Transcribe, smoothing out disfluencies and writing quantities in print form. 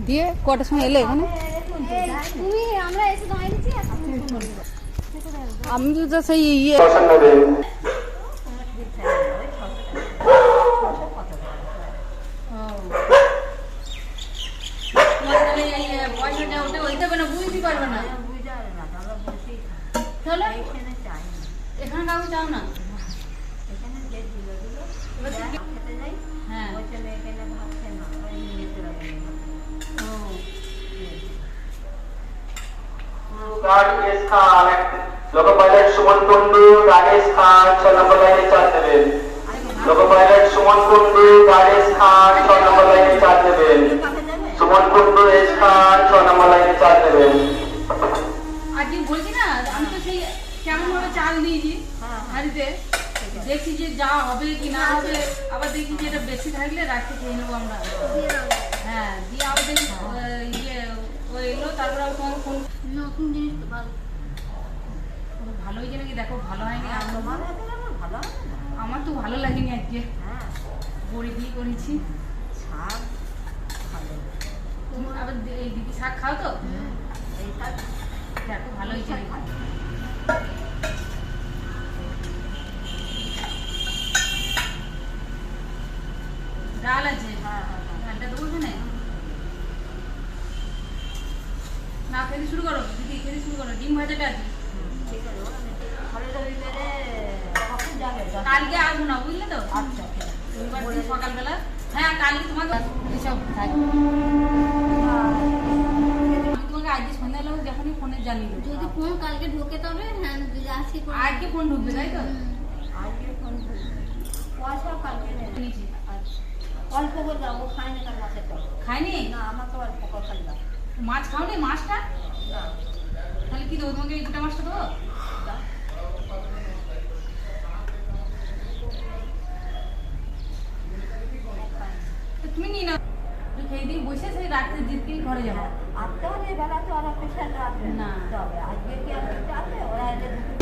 দিয়ে কটার সময় এলে এখানে? আমি তো সেই ইয়ে বুঝতে পারবে না। এখানে কাউকে চাও না? Loco pilot Suman Kundu Rajesh Khan 6 number line charge देवें। Loco pilot Suman Kundu Rajesh Khan 6 number line charge देवें। Suman Kundu S Khan 6 number line charge देवें। आज ये बोलती ना हम तो सही কেমন ভাবে চাল দিয়েছি হাড়িতে, দেখি যে যা হবে কি না হবে, আবার দেখি যে এটা বেশি থাকলে রাখতে খেয়ে নেবো আমরা। হ্যাঁ দিয়ে আবার দেখি ইয়ে ওই এলো, তারপর আবার তোমার ফোন নতুন জিনিস তো ভালো ভালো হয়েছে নাকি দেখো। ভালো হয়নি আমার তো ভালো লাগেনি আজকে। বড়ি দিয়ে করেছি শাক ভালো। তুমি আবার এই দিদি শাক খাও তো? এই শাক দেখো ভালো হয়েছে নাকি। ডাল আছে, ডালটা দেবো এখানে। না খেতে শুরু করো দিদি, খেতে শুরু করো। ডিম ভাজাটা আছে, কালকে আসবো না বুঝলে তো? আচ্ছা সকালবেলা। হ্যাঁ কালকে তোমাকে সব আমি তোমাকে আজকে সন্ধ্যাবেলা যখনই ফোনে জানিয়ে দেবো। যদি ফোন কালকে ঢোকে তবে হ্যাঁ আজকে আজকে ফোন ঢুকবে তাই তো? আজকে ফোন পয়সা কালকে নিয়েছি। অল্প করে যাবো, খাইনি কাল মাছের টক। খাইনি? না আমার তো অল্প করে খাইলাম। মাছ খাওনি? মাছটা তাহলে কি দেবো তোমাকে? এই গোটা মাছটা দেবো? তুমি নিয়ে নাও, খেয়ে দিয়ে বসে সেই রাত্রে জিতকেই ঘরে যাবো। আটটা বেলা তো আর পেশেন্ট রাখবে না তবে আজকে কি আর আছে ওরা এলে